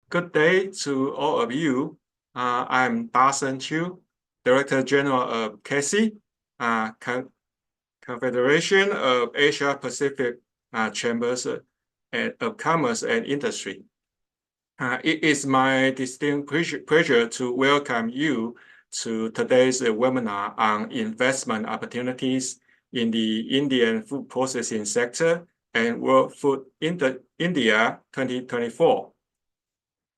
Good day to all of you. I'm Dasen Chu, Director General of CACCI, Confederation of Asia Pacific Chambers of Commerce and Industry. It is my distinct pleasure to welcome you to today's webinar on investment opportunities in the Indian food processing sector and World Food India 2024.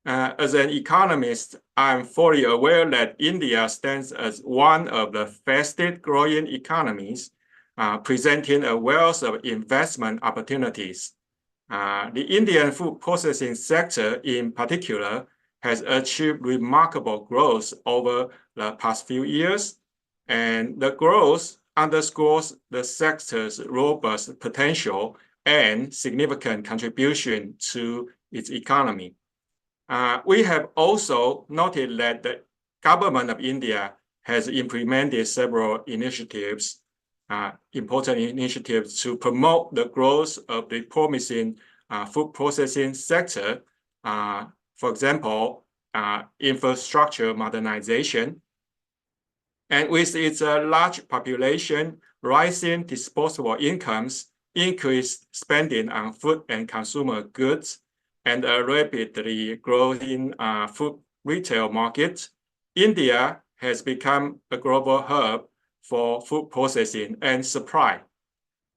As an economist, I'm fully aware that India stands as one of the fastest growing economies, presenting a wealth of investment opportunities. The Indian food processing sector in particular has achieved remarkable growth over the past few years, and the growth underscores the sector's robust potential and significant contribution to its economy. We have also noted that the government of India has implemented several initiatives, important initiatives to promote the growth of the promising food processing sector. For example, infrastructure modernization. And with its large population, rising disposable incomes, increased spending on food and consumer goods, and a rapidly growing food retail market, India has become a global hub for food processing and supply.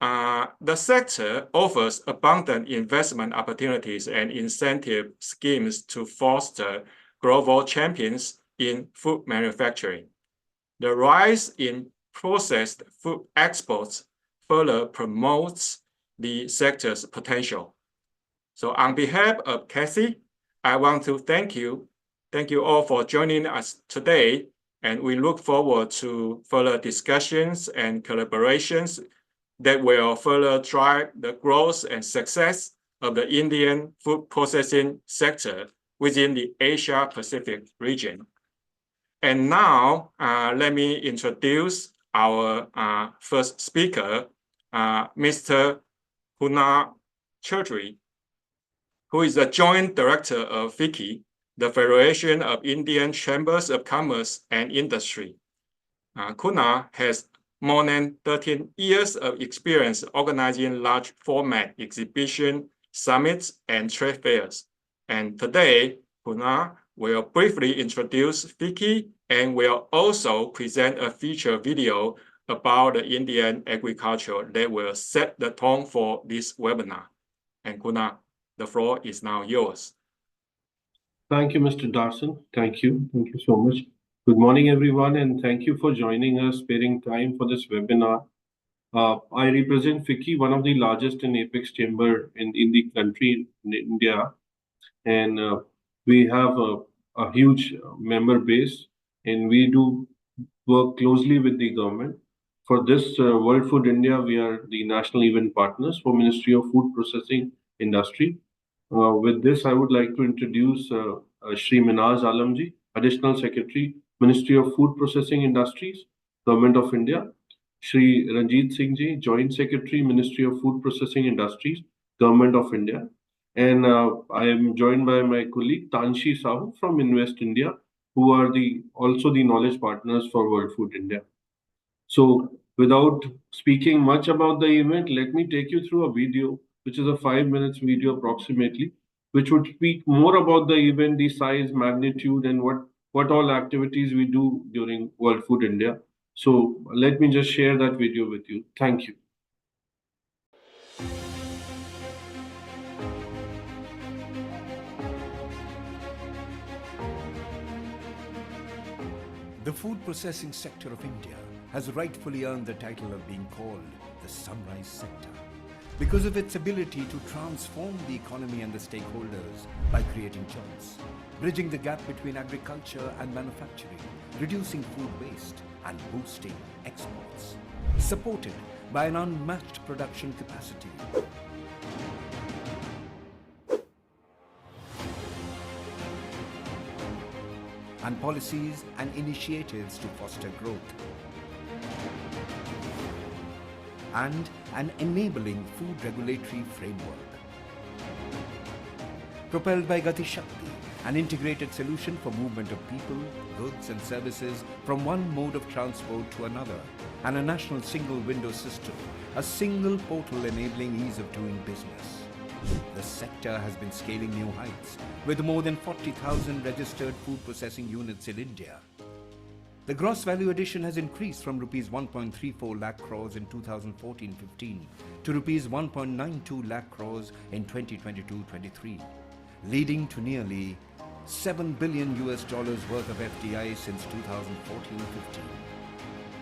The sector offers abundant investment opportunities and incentive schemes to foster global champions in food manufacturing. The rise in processed food exports further promotes the sector's potential. So on behalf of CACCI, I want to thank you all for joining us today, and we look forward to further discussions and collaborations that will further drive the growth and success of the Indian food processing sector within the Asia Pacific region. And now, let me introduce our first speaker, Mr. Kunal Chaudhary, who is the Joint Director of FICCI, the Federation of Indian Chambers of Commerce and Industry. Kunal has more than 13 years of experience organizing large format exhibition, summits, and trade fairs. And today, Kunal will briefly introduce FICCI and will also present a feature video about the Indian agriculture that will set the tone for this webinar. And Kunal, the floor is now yours. Thank you, Mr. Darson. Thank you. Thank you so much. Good morning, everyone, and thank you for joining us, sparing time for this webinar. I represent FICCI, one of the largest and apex chamber in the country, in India. And we have a huge member base, and we do work closely with the government. For this World Food India, we are the national event partners for Ministry of Food Processing Industry. With this, I would like to introduce Shri Minaz Alamji, Additional Secretary, Ministry of Food Processing Industries, Government of India. Shri Ranjit Singh Ji, Joint Secretary, Ministry of Food Processing Industries, Government of India. And I am joined by my colleague Tanshi Sahu from Invest India, who are also the knowledge partners for World Food India. So without speaking much about the event, let me take you through a video, which is a 5 minutes video approximately, which would speak more about the event, the size, magnitude, and what all activities we do during World Food India. So let me just share that video with you. Thank you. The food processing sector of India has rightfully earned the title of being called the sunrise sector because of its ability to transform the economy and the stakeholders by creating jobs, bridging the gap between agriculture and manufacturing, reducing food waste and boosting exports, supported by an unmatched production capacity. And policies and initiatives to foster growth, and an enabling food regulatory framework. Propelled by Gati Shakti, an integrated solution for movement of people, goods and services from one mode of transport to another, and a national single window system, a single portal enabling ease of doing business. The sector has been scaling new heights, with more than 40,000 registered food processing units in India. The gross value addition has increased from Rs 1.34 lakh crores in 2014-15 to Rs 1.92 lakh crores in 2022-23, leading to nearly $7 billion worth of FDI since 2014-15.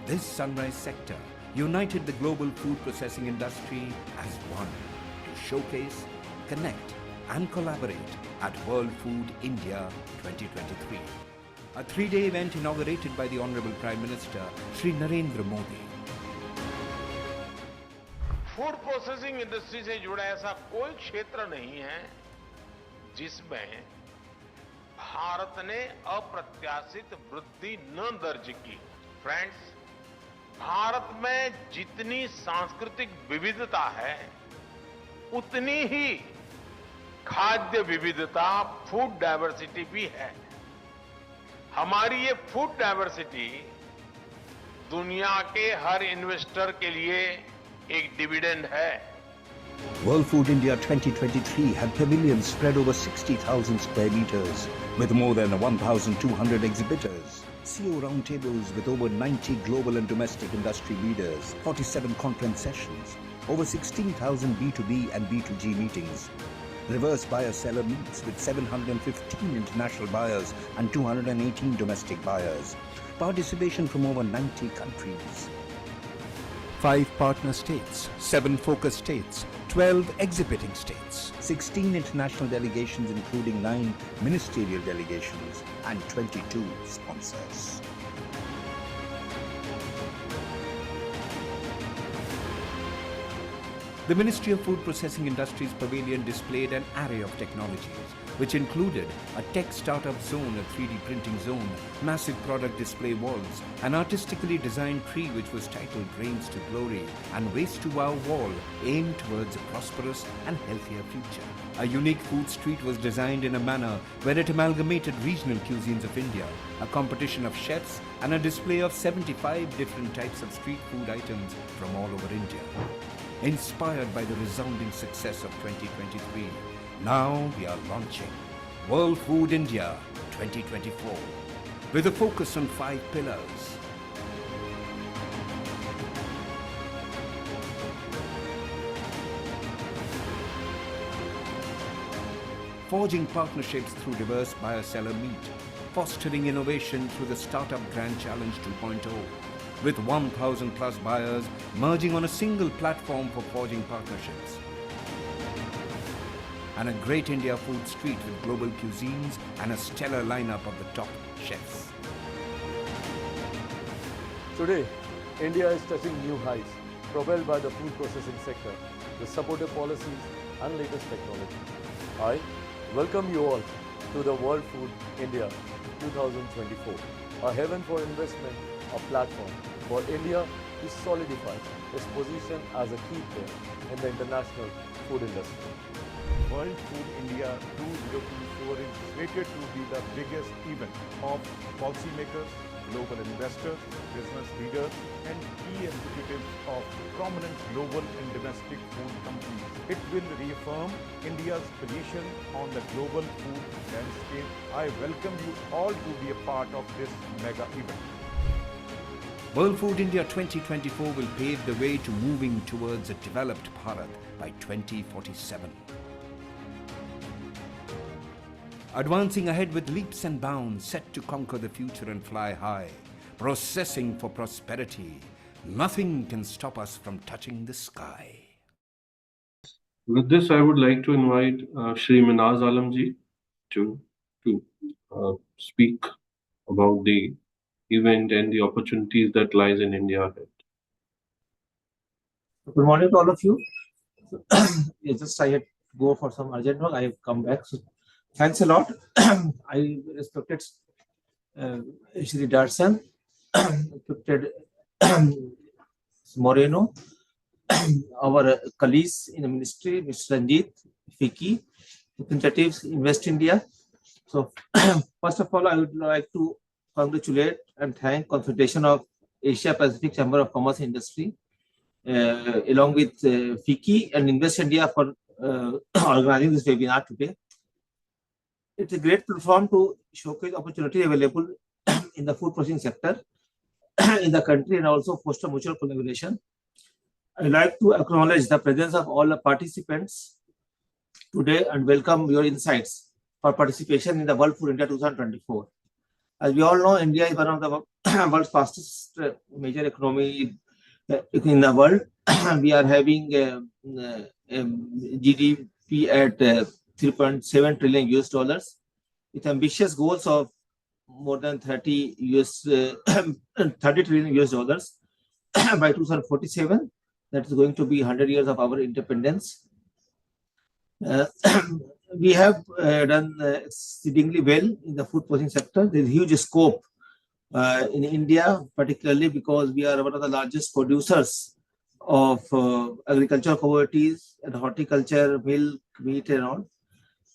This sunrise sector united the global food processing industry as one to showcase, connect and collaborate at World Food India 2023. A three-day event inaugurated by the Honorable Prime Minister, Shri Narendra Modi. Food processing industry से जुड़ा ऐसा कोई क्षेत्र नहीं है जिसमें भारत ने अप्रत्याशित वृद्धि न दर्ज की। फ्रेंड्स, भारत में जितनी सांस्कृतिक विविधता है, उतनी ही खाद्य विविधता, फूड डायवर्सिटी भी है। हमारी ये फूड डायवर्सिटी दुनिया के हर इन्वेस्टर के लिए एक डिविडेंड है। World Food India 2023 had pavilions spread over 60,000 square meters with more than 1,200 exhibitors, CEO roundtables with over 90 global and domestic industry leaders, 47 conference sessions, over 16,000 B2B and B2G meetings, reverse buyer-seller meets with 715 international buyers and 218 domestic buyers, participation from over 90 countries. 5 partner states, 7 focus states, 12 exhibiting states, 16 international delegations including 9 ministerial delegations and 22 sponsors. The Ministry of Food Processing Industries Pavilion displayed an array of technologies, which included a tech startup zone, a 3D printing zone, massive product display walls, an artistically designed tree which was titled Grains to Glory, and Waste to Wow wall aimed towards a prosperous and healthier future. A unique food street was designed in a manner where it amalgamated regional cuisines of India, a competition of chefs, and a display of 75 different types of street food items from all over India. Inspired by the resounding success of 2023, now we are launching World Food India 2024 with a focus on 5 pillars. Forging partnerships through diverse buyer-seller meet, fostering innovation through the Startup Grand Challenge 2.0, with 1,000 plus buyers merging on a single platform for forging partnerships. And a great India food street with global cuisines and a stellar lineup of the top chefs. Today, India is touching new heights, propelled by the food processing sector, the supportive policies and latest technology. I welcome you all to the World Food India 2024, a haven for investment, a platform for India to solidify its position as a key player in the international food industry. World Food India 2024 is slated to be the biggest event of policymakers, global investors, business leaders, and key executives of prominent global and domestic food companies. It will reaffirm India's position on the global food landscape. I welcome you all to be a part of this mega event. World Food India 2024 will pave the way to moving towards a developed Bharat by 2047. Advancing ahead with leaps and bounds, set to conquer the future and fly high. Processing for prosperity. Nothing can stop us from touching the sky. With this, I would like to invite Shri Minaz Alamji to speak about the event and the opportunities that lies in India ahead. Good morning to all of you. I had to go for some urgent work. I have come back. So thanks a lot. I respected Shri Darsan, respected Moreno, our colleagues in the ministry, Mr. Ranjit, FICCI, representatives, Invest India, So first of all, I would like to congratulate and thank Confederation of Asia Pacific Chamber of Commerce and Industry, along with FICCI and Invest India for organizing this webinar today. It's a great platform to showcase opportunity available in the food processing sector in the country and also foster mutual collaboration. I'd like to acknowledge the presence of all the participants today and welcome your insights for participation in the World Food India 2024. As we all know, India is one of the world's fastest major economy in the world. We are having GDP at 3.7 trillion US dollars with ambitious goals of more than 30 trillion US dollars by 2047. That is going to be 100 years of our independence. We have done exceedingly well in the food processing sector. There is huge scope in India, particularly because we are one of the largest producers of agricultural commodities and horticulture, milk, meat, and all.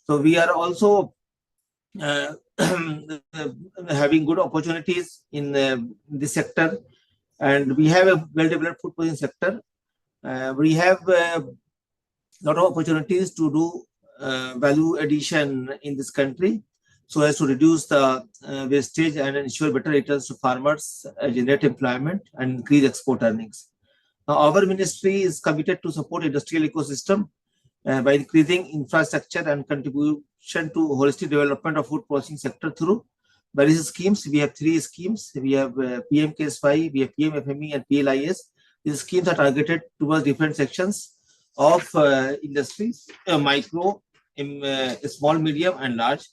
So we are also having good opportunities in this sector, and we have a well-developed food processing sector. We have a lot of opportunities to do value addition in this country so as to reduce the wastage and ensure better returns to farmers, generate employment, and increase export earnings. Now, our ministry is committed to support industrial ecosystem by increasing infrastructure and contribution to holistic development of food processing sector through various schemes. We have 3 schemes. We have PM KSY, we have PM FME, and PLIS. These schemes are targeted towards different sections of industries, micro, small, medium, and large.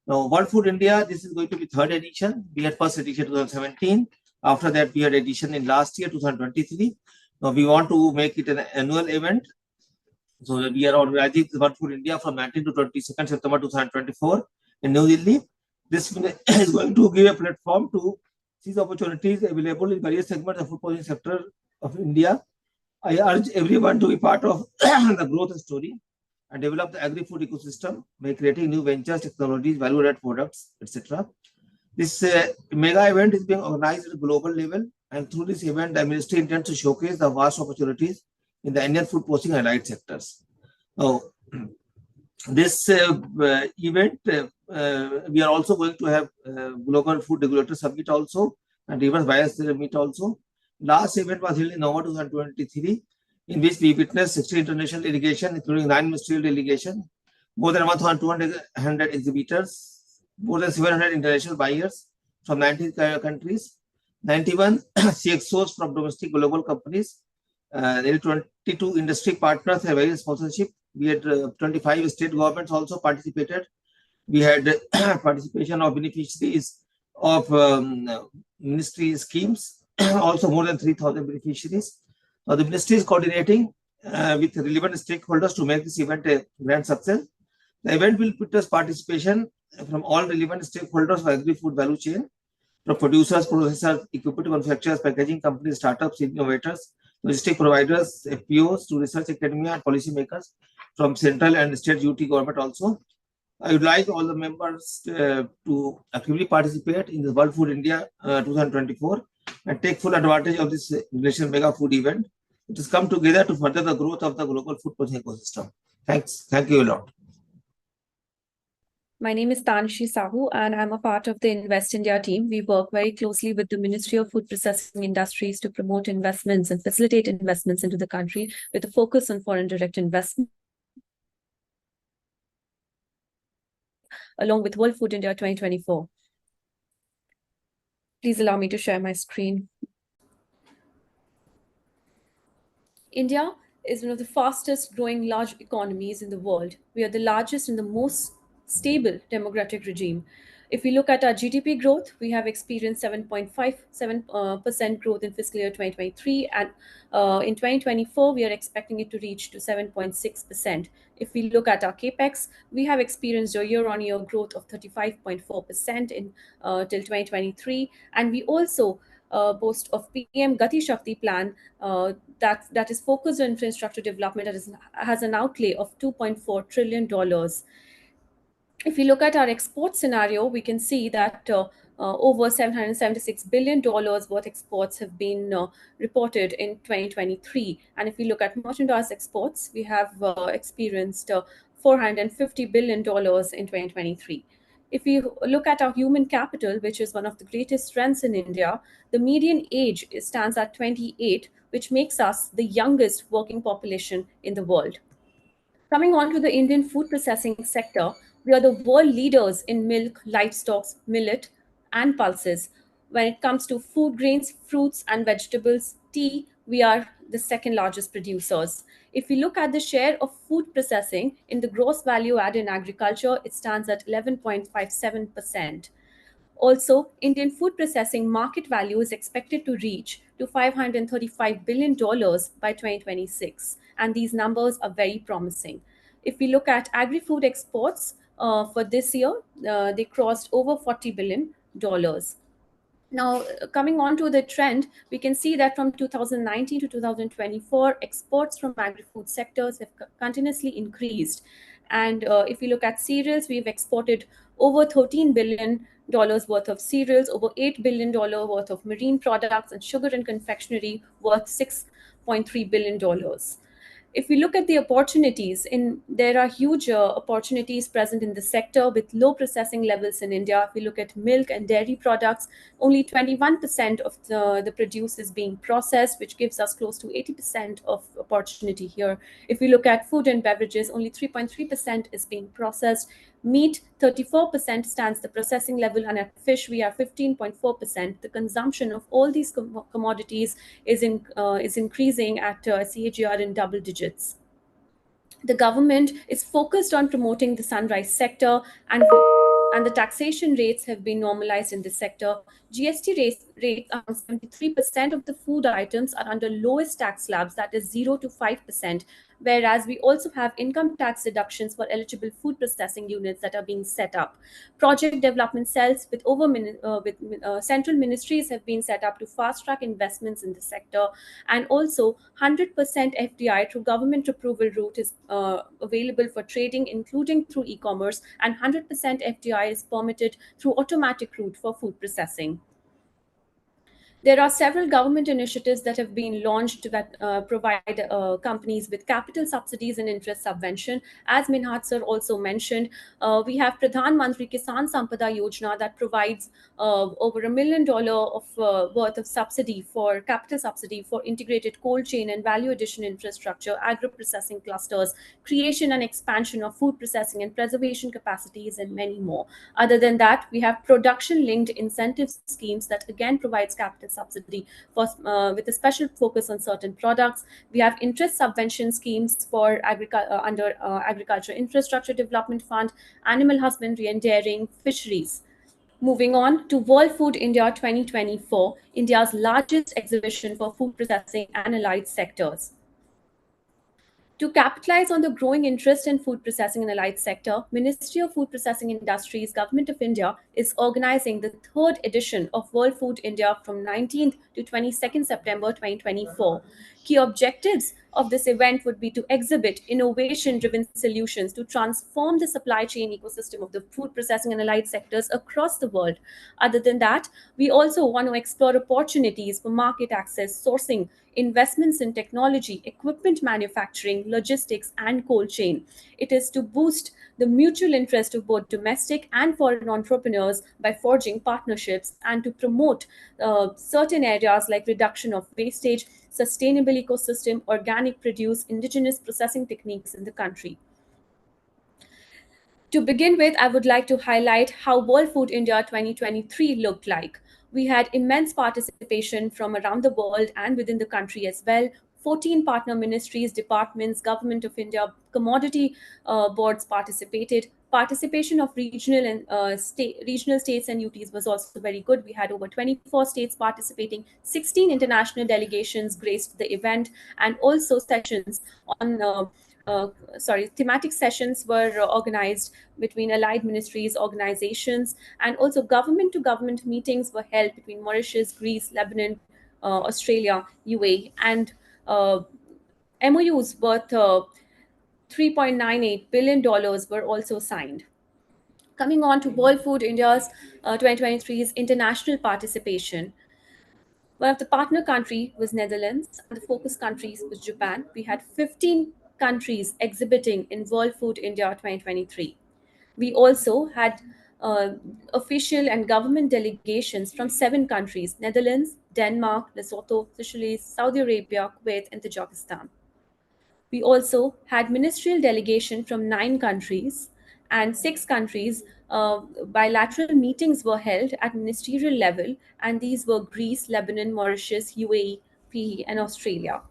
Now, World Food India, this is going to be 3rd edition. We had first edition 2017. After that, we had edition in last year, 2023. Now, we want to make it an annual event. So we are organizing World Food India from 19 to 22nd September 2024 in New Delhi. This is going to give a platform to seize opportunities available in various segments of food processing sector of India. I urge everyone to be part of the growth story and develop the agri-food ecosystem by creating new ventures, technologies, value-added products, etc. This mega event is being organized at a global level, and through this event, the ministry intends to showcase the vast opportunities in the Indian food processing and allied sectors. Now, this event, we are also going to have Global Food Regulator Summit also, and Reverse Bias Summit also. Last event was held in November 2023, in which we witnessed 60 international delegations, including 9 ministerial delegations, more than 1,200 exhibitors, more than 700 international buyers from 19 countries, 91 CXOs from domestic global companies, nearly 22 industry partners have various sponsorship. We had 25 state governments also participated. We had participation of beneficiaries of ministry schemes, also more than 3,000 beneficiaries. Now, the ministry is coordinating with relevant stakeholders to make this event a grand success. The event will witness participation from all relevant stakeholders of agri-food value chain, from producers, processors, equipment manufacturers, packaging companies, startups, innovators, logistic providers, FPOs, to research academia and policymakers from central and state UT government also. I would like all the members to actively participate in the World Food India 2024 and take full advantage of this national mega food event. It has come together to further the growth of the global food processing ecosystem. Thanks. Thank you a lot. My name is Tanshi Sahu, and I'm a part of the Invest India team. We work very closely with the Ministry of Food Processing Industries to promote investments and facilitate investments into the country with a focus on foreign direct investment, along with World Food India 2024. Please allow me to share my screen. India is one of the fastest growing large economies in the world. We are the largest and the most stable democratic regime. If we look at our GDP growth, we have experienced 7.57% growth in fiscal year 2023, and in 2024, we are expecting it to reach to 7.6%. If we look at our capex, we have experienced a year-on-year growth of 35.4% in till 2023, and we also boast of PM Gati Shakti plan that is focused on infrastructure development that has an outlay of $2.4 trillion. If you look at our export scenario, we can see that over $776 billion worth exports have been reported in 2023. And if we look at merchandise exports, we have experienced $450 billion in 2023. If we look at our human capital, which is one of the greatest strengths in India, the median age stands at 28, which makes us the youngest working population in the world. Coming on to the Indian food processing sector, we are the world leaders in milk, livestock, millet, and pulses. When it comes to food grains, fruits, and vegetables, tea, we are the second largest producers. If we look at the share of food processing in the gross value add in agriculture, it stands at 11.57%. Also, Indian food processing market value is expected to reach to $535 billion by 2026, and these numbers are very promising. If we look at agri-food exports for this year, they crossed over $40 billion. Now, coming on to the trend, we can see that from 2019 to 2024, exports from agri-food sectors have continuously increased. And if we look at cereals, we've exported over $13 billion worth of cereals, over $8 billion worth of marine products, and sugar and confectionery worth $6.3 billion. If we look at the opportunities, there are huge opportunities present in the sector with low processing levels in India. If we look at milk and dairy products, only 21% of the produce is being processed, which gives us close to 80% of opportunity here. If we look at food and beverages, only 3.3% is being processed. Meat, 34% stands the processing level, and at fish, we have 15.4%. The consumption of all these commodities is increasing at CAGR in double digits. The government is focused on promoting the sunrise sector, and the taxation rates have been normalized in this sector. GST rates around 73% of the food items are under lowest tax slabs, that is 0 to 5%, whereas we also have income tax deductions for eligible food processing units that are being set up. Project development cells with central ministries have been set up to fast track investments in the sector, and also 100% FDI through government approval route is available for trading, including through e-commerce, and 100% FDI is permitted through automatic route for food processing. There are several government initiatives that have been launched that provide companies with capital subsidies and interest subvention. As Minhaj sir also mentioned, we have Pradhan Mantri Kisan Sampada Yojana that provides over $1 million of worth of capital subsidy for integrated cold chain and value addition infrastructure, agro-processing clusters, creation and expansion of food processing and preservation capacities, and many more. Other than that, we have production-linked incentive schemes that again provides capital subsidy with a special focus on certain products. We have interest subvention schemes for under Agriculture Infrastructure Development Fund, animal husbandry and dairying, fisheries. Moving on to World Food India 2024, India's largest exhibition for food processing and allied sectors. To capitalize on the growing interest in food processing and allied sector, Ministry of Food Processing Industries, Government of India is organizing the third edition of World Food India from 19th to 22nd September 2024. Key objectives of this event would be to exhibit innovation-driven solutions to transform the supply chain ecosystem of the food processing and allied sectors across the world. Other than that, we also want to explore opportunities for market access, sourcing, investments in technology, equipment manufacturing, logistics, and cold chain. It is to boost the mutual interest of both domestic and foreign entrepreneurs by forging partnerships, and to promote certain areas like reduction of wastage, sustainable ecosystem, organic produce, indigenous processing techniques in the country. To begin with, I would like to highlight how World Food India 2023 looked like. We had immense participation from around the world and within the country as well. 14 partner ministries, departments, Government of India, commodity boards participated. Participation of regional states and UTs was also very good. We had over 24 states participating. 16 international delegations graced the event, and also sessions on thematic sessions were organized between allied ministries, organizations, and also government to government meetings were held between Mauritius, Greece, Lebanon, Australia, UAE, and MOUs worth $3.98 billion were also signed. Coming on to World Food India's 2023's international participation. One of the partner country was Netherlands, and the focus countries was Japan. We had 15 countries exhibiting in World Food India 2023. We also had uh, official and government delegations from 7 countries: Netherlands, Denmark, Lesotho, Seychelles, Saudi Arabia, Kuwait, and Tajikistan. We also had ministerial delegation from 9 countries, and 6 countries. Bilateral meetings were held at ministerial level, and these were Greece, Lebanon, Mauritius, UAE, PE, and Australia.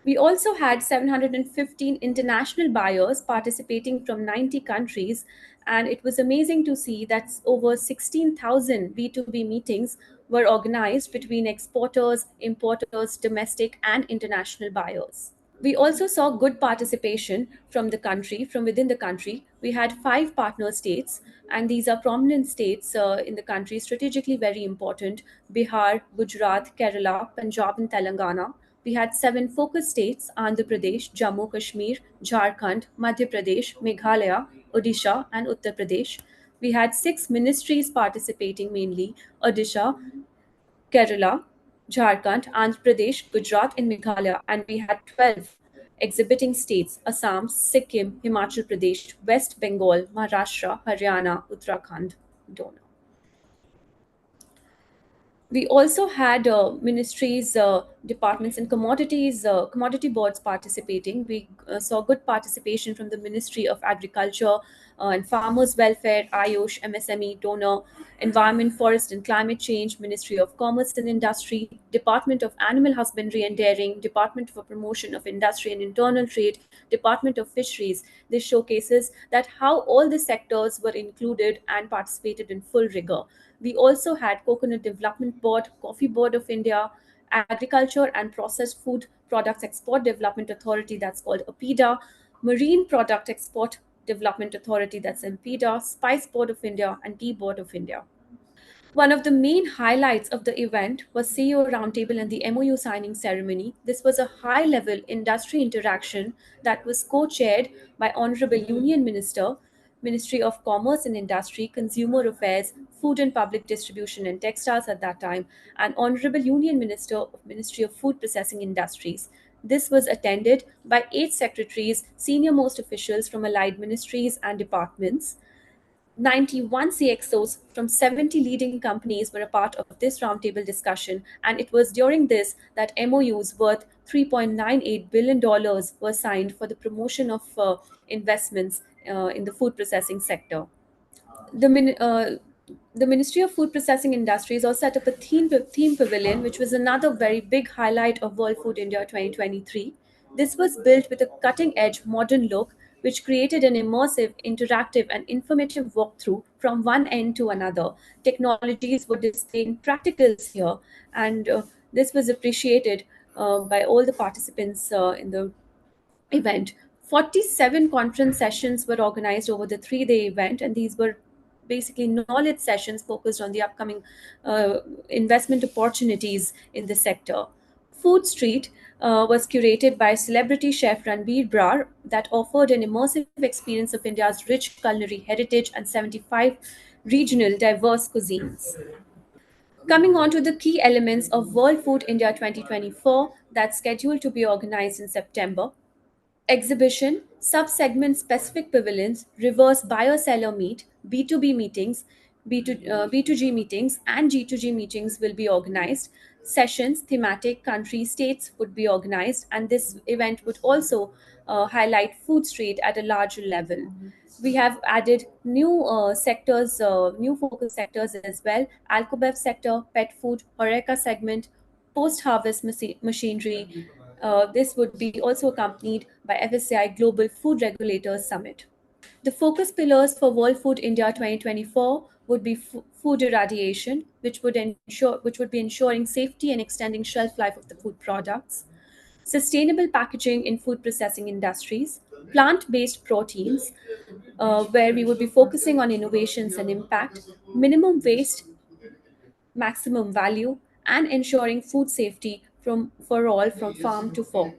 We also had 715 international buyers participating from 90 countries, and it was amazing to see that over 16,000 B2B meetings were organized between exporters, importers, domestic, and international buyers. We also saw good participation from within the country. We had 5 partner states, and these are prominent states in the country, strategically very important: Bihar, Gujarat, Kerala, Punjab, and Telangana. We had 7 focus states: Andhra Pradesh, Jammu Kashmir, Jharkhand, Madhya Pradesh, Meghalaya, Odisha, and Uttar Pradesh. We had 6 ministries participating, mainly Odisha, Kerala, Jharkhand, Andhra Pradesh, Gujarat, and Meghalaya, and we had 12 exhibiting states: Assam, Sikkim, Himachal Pradesh, West Bengal, Maharashtra, Haryana, Uttarakhand, Dona. We also had ministries, departments, and commodity boards participating. We saw good participation from the Ministry of Agriculture and Farmers Welfare, Ayush, MSME, Donor, Environment, Forest and Climate Change, Ministry of Commerce and Industry, Department of Animal Husbandry and Dairying, Department for Promotion of Industry and Internal Trade, Department of Fisheries. This showcases that how all the sectors were included and participated in full rigor. We also had Coconut Development Board, Coffee Board of India, Agriculture and Processed Food Products Export Development Authority, that's called APIDA, Marine Product Export Development Authority, that's MPDA, Spice Board of India, and Tea Board of India. One of the main highlights of the event was CEO Roundtable and the MOU signing ceremony. This was a high level industry interaction that was co chaired by Honorable Union Minister, Ministry of Commerce and Industry, Consumer Affairs, Food and Public Distribution and Textiles at that time, and Honorable Union Minister of Ministry of Food Processing Industries. This was attended by 8 secretaries, senior most officials from allied ministries and departments. 91 CXOs from 70 leading companies were a part of this roundtable discussion, and it was during this that MOUs worth $3.98 billion were signed for the promotion of investments in the food processing sector. The, min- uh, the Ministry of Food Processing Industries also set up a theme pavilion, which was another very big highlight of World Food India 2023. This was built with a cutting edge modern look, which created an immersive, interactive, and informative walkthrough from one end to another. Technologies were displayed in practicals here, and this was appreciated by all the participants in the event. 47 conference sessions were organized over the 3 day event, and these were basically knowledge sessions focused on the upcoming uh, investment opportunities in the sector. Food Street was curated by celebrity chef Ranbir Brar that offered an immersive experience of India's rich culinary heritage and 75 regional diverse cuisines. Coming on to the key elements of World Food India 2024 that's scheduled to be organized in September: exhibition, sub-segment specific pavilions, reverse buyer-seller meet, B2B meetings, B2G meetings, and G2G meetings will be organized. Sessions, thematic, country, states would be organized, and this event would also highlight food street at a larger level. We have added new focus sectors as well: Alcobev sector, pet food, Horeca segment, post-harvest machinery. This would be also accompanied by FSCI Global Food Regulators Summit. The focus pillars for World Food India 2024 would be food irradiation, which would be ensuring safety and extending shelf life of the food products; sustainable packaging in food processing industries; plant-based proteins, where we would be focusing on innovations and impact; minimum waste, maximum value, and ensuring food safety for all from farm to fork.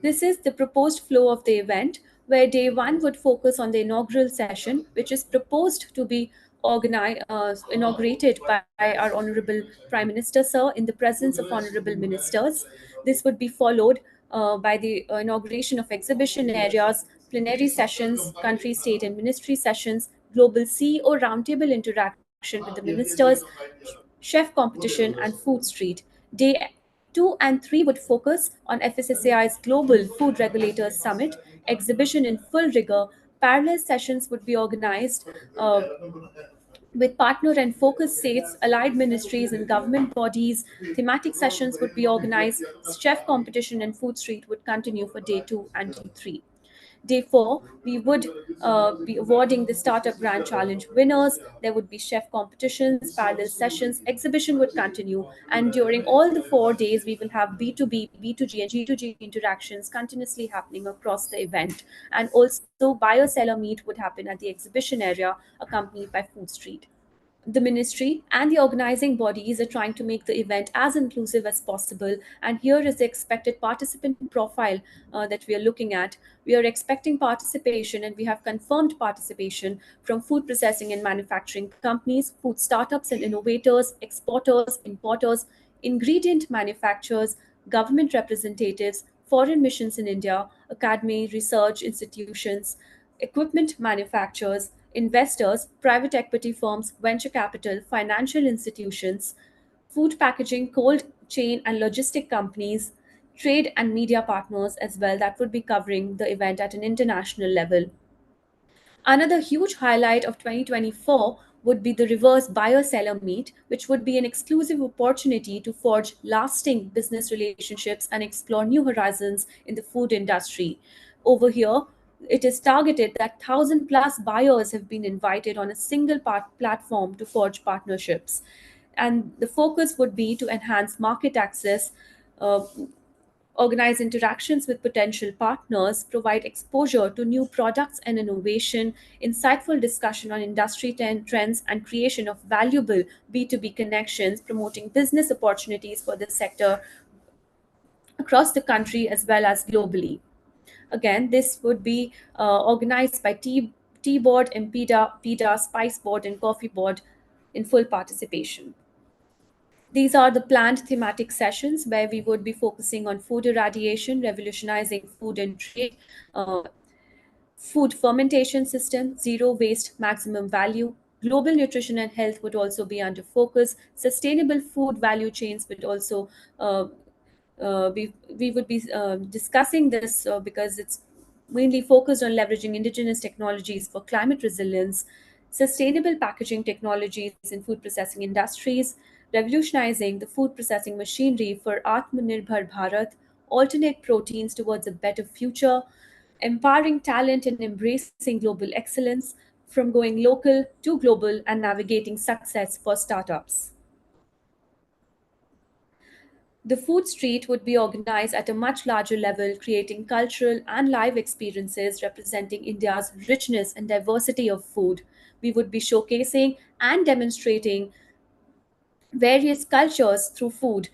This is the proposed flow of the event. where day one would focus on the inaugural session, which is proposed to be inaugurated by our Honorable Prime Minister, sir, in the presence of Honorable Ministers. This would be followed by the inauguration of exhibition areas, plenary sessions, country, state, and ministry sessions, global CEO roundtable interaction with the ministers, chef competition, and food street. Day 2 and 3 would focus on FSSAI's Global Food Regulators Summit, exhibition in full rigor. Parallel sessions would be organized with partner and focus states, allied ministries, and government bodies. Thematic sessions would be organized. Chef competition and food street would continue for day 2 and day 3. Day 4, we would be awarding the Startup Grand Challenge winners. There would be chef competitions, parallel sessions, exhibition would continue. And during all the 4 days, we will have B2B, B2G, and G2G interactions continuously happening across the event. And also, buyer seller meet would happen at the exhibition area, accompanied by food street. The ministry and the organizing bodies are trying to make the event as inclusive as possible. And here is the expected participant profile that we are looking at. We are expecting participation, and we have confirmed participation from food processing and manufacturing companies, food startups and innovators, exporters, importers, ingredient manufacturers, government representatives, foreign missions in India, academy, research institutions, equipment manufacturers, investors, private equity firms, venture capital, financial institutions, food packaging, cold chain and logistic companies, trade and media partners as well, that would be covering the event at an international level. Another huge highlight of 2024 would be the reverse buyer seller meet, which would be an exclusive opportunity to forge lasting business relationships and explore new horizons in the food industry. Over here, it is targeted that 1,000 plus buyers have been invited on a single platform to forge partnerships. And the focus would be to enhance market access, uh, organize interactions with potential partners, provide exposure to new products and innovation, insightful discussion on industry trends, and creation of valuable B2B connections, promoting business opportunities for the sector across the country as well as globally. Again, this would be organized by Tea Board, PIDA, Spice Board, and Coffee Board in full participation. These are the planned thematic sessions where we would be focusing on food irradiation, revolutionizing food and trade, uh, food fermentation system, zero waste, maximum value. Global nutrition and health would also be under focus. Sustainable food value chains would also uh, we would be discussing this because it's mainly focused on leveraging indigenous technologies for climate resilience, sustainable packaging technologies in food processing industries, revolutionizing the food processing machinery for Atmanirbhar Bharat, alternate proteins towards a better future, empowering talent and embracing global excellence, from going local to global and navigating success for startups. The food street would be organized at a much larger level, creating cultural and live experiences representing India's richness and diversity of food. We would be showcasing and demonstrating various cultures through food.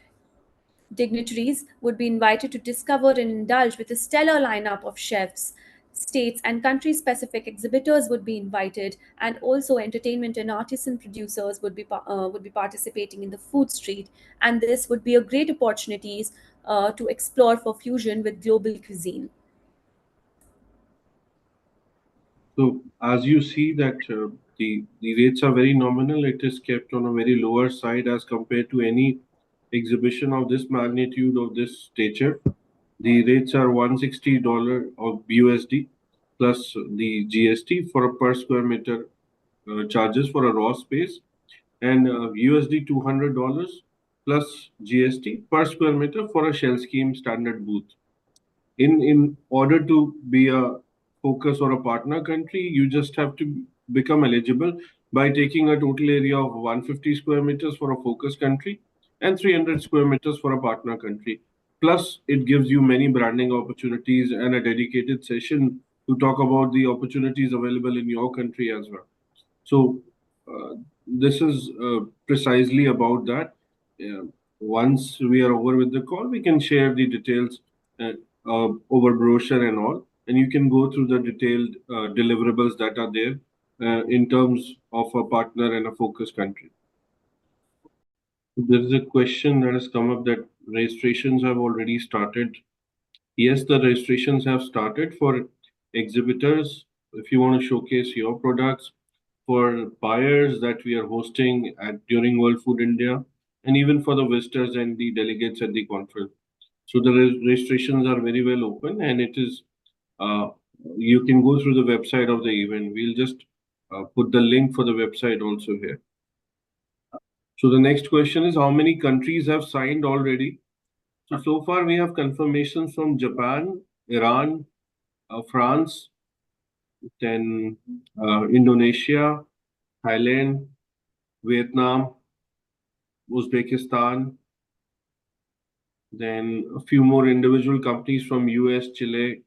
Dignitaries would be invited to discover and indulge with a stellar lineup of chefs. States and country specific exhibitors would be invited, and also entertainment and artisan producers would be participating in the food street. And this would be a great opportunities to explore for fusion with global cuisine. So as you see that the rates are very nominal, it is kept on a very lower side as compared to any exhibition of this magnitude of this stature. The rates are $160 of USD plus the GST for a per square meter charges for a raw space, and USD $200 plus GST per square meter for a shell scheme standard booth. In order to be a focus or a partner country, you just have to become eligible by taking a total area of 150 square meters for a focus country and 300 square meters for a partner country. Plus, it gives you many branding opportunities and a dedicated session to talk about the opportunities available in your country as well. So, this is precisely about that. Uh, Once we are over with the call, we can share the details uh, over brochure and all. and you can go through the detailed deliverables that are there in terms of a partner and a focus country. There is a question that has come up that registrations have already started. Yes, the registrations have started for exhibitors. If you want to showcase your products, for buyers that we are hosting during World Food India, and even for the visitors and the delegates at the conference. So the registrations are very well open, and it is you can go through the website of the event. We'll just put the link for the website also here. So the next question is, how many countries have signed already? So far we have confirmations from Japan, Iran, France, then Indonesia, Thailand, Vietnam, Uzbekistan, then a few more individual companies from US, Chile,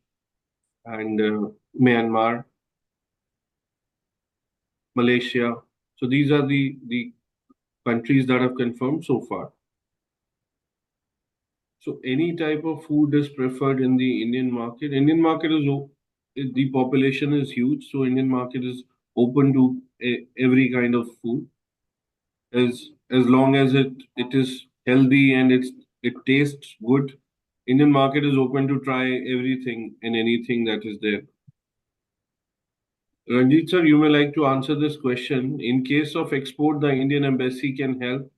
and Myanmar, Malaysia. So these are the countries that have confirmed so far. So any type of food is preferred in the Indian market. Indian market the population is huge, so Indian market is open to every kind of food, as long as it is healthy and it tastes good. Indian market is open to try everything and anything that is there. Ranjit sir, you may like to answer this question. In case of export, the Indian embassy can help.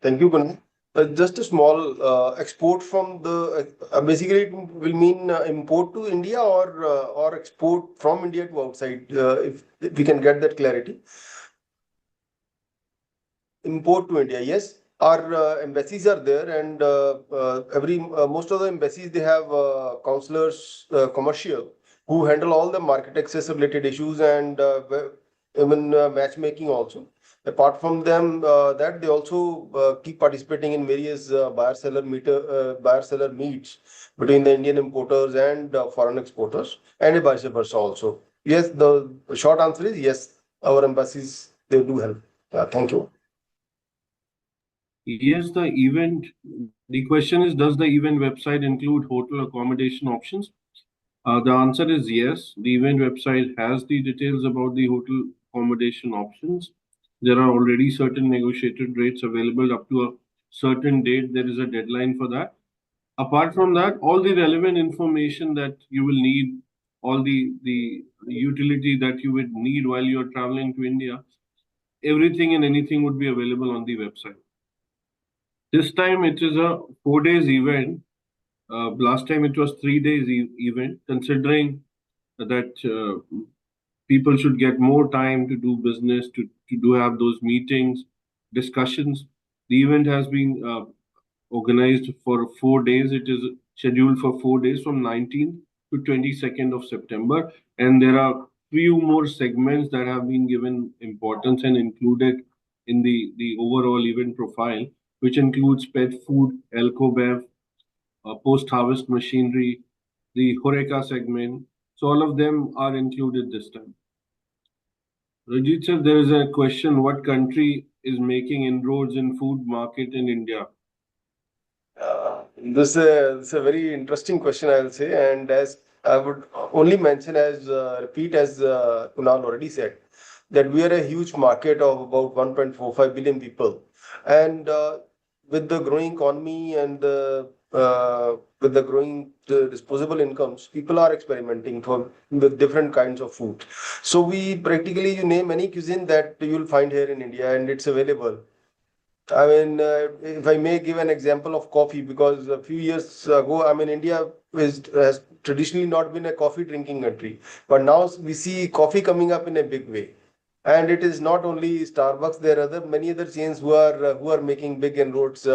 Thank you, Kunal. Just a small export from the basically it will mean import to India or export from India to outside. If we can get that clarity. Import to India, yes. Our embassies are there, and most of the embassies, they have counselors, commercial, who handle all the market access related issues, and even matchmaking also. Apart from them, that they also keep participating in various buyer seller meets between the Indian importers and foreign exporters, and vice versa also. Yes, the short answer is yes. Our embassies, they do help. Thank you. Yes, the question is, does the event website include hotel accommodation options? The answer is yes. The event website has the details about the hotel accommodation options. There are already certain negotiated rates available up to a certain date. There is a deadline for that. Apart from that, all the relevant information that you will need, all the utility that you would need while you're traveling to India, everything and anything would be available on the website. This time it is a 4 days event. Last time it was 3 days event, considering that people should get more time to do business, to have those meetings, discussions. The event has been organized for 4 days. It is scheduled for 4 days from 19th to 22nd of September. And there are few more segments that have been given importance and included in the overall event profile, which includes pet food, Alcobev, post-harvest machinery, the Horeca segment. So all of them are included this time. Rajit sir, there is a question: what country is making inroads in food market in India? This is a very interesting question, I will say, and as I would only mention as repeat as Kunal already said, that we are a huge market of about 1.45 billion people, and with the growing economy and with the growing disposable incomes, people are experimenting with different kinds of food. So we practically, you name any cuisine that you'll find here in India, and it's available. I mean, if I may give an example of coffee, because a few years ago, I mean, India has traditionally not been a coffee drinking country, but now we see coffee coming up in a big way. And it is not only Starbucks; there are many other chains who are making big inroads,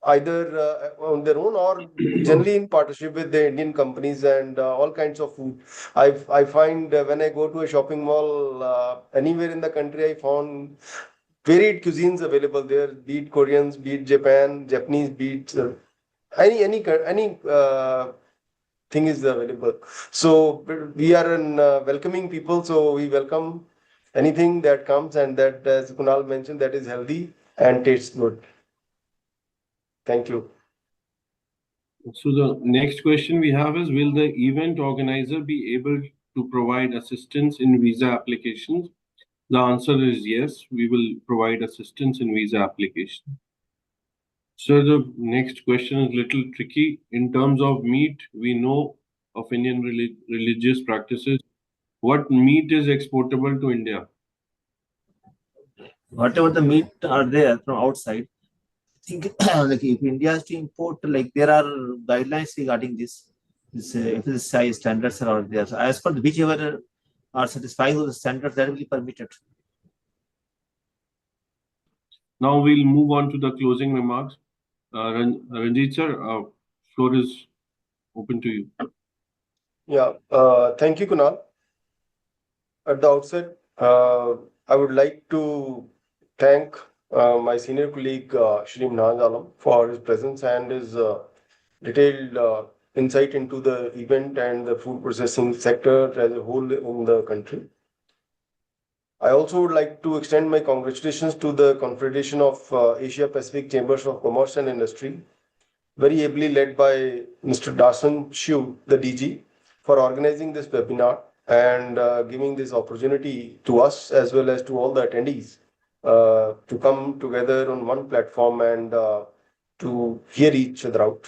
either on their own or generally in partnership with the Indian companies, and all kinds of food. I find when I go to a shopping mall anywhere in the country, I found varied cuisines available there, be it Koreans, be it Japanese, be it any thing is available. So we are an welcoming people, so we welcome anything that comes, and that, as Kunal mentioned, that is healthy and tastes good. Thank you. So the next question we have is, will the event organizer be able to provide assistance in visa applications? The answer is yes, we will provide assistance in visa application. So the next question is little tricky. In terms of meat, we know of Indian religious practices. What meat is exportable to India? Whatever the meat are there from outside, I think like if India has to import, like there are guidelines regarding this. If the size standards are out there, so as per whichever are satisfying with the standards, that will be permitted. Now we'll move on to the closing remarks. Ranjit sir, floor is open to you. Yeah, thank you, Kunal. At the outset, I would like to thank my senior colleague, Shri Minhaj Alam, for his presence and his detailed insight into the event and the food processing sector as a whole in the country. I also would like to extend my congratulations to the Confederation of Asia Pacific Chambers of Commerce and Industry, very ably led by Mr. Darson Shiu, the DG, for organizing this webinar and giving this opportunity to us as well as to all the attendees to come together on one platform and to hear each other out.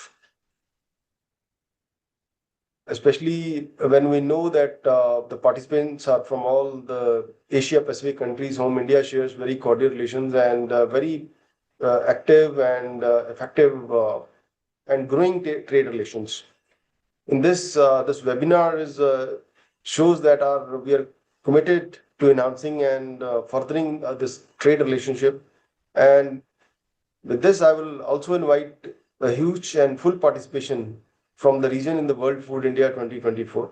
Especially when we know that the participants are from all the Asia Pacific countries whom India shares very cordial relations and very active and effective and growing trade relations. In this webinar is shows that we are committed to enhancing and furthering this trade relationship. And with this, I will also invite a huge and full participation from the region in the World Food India 2024.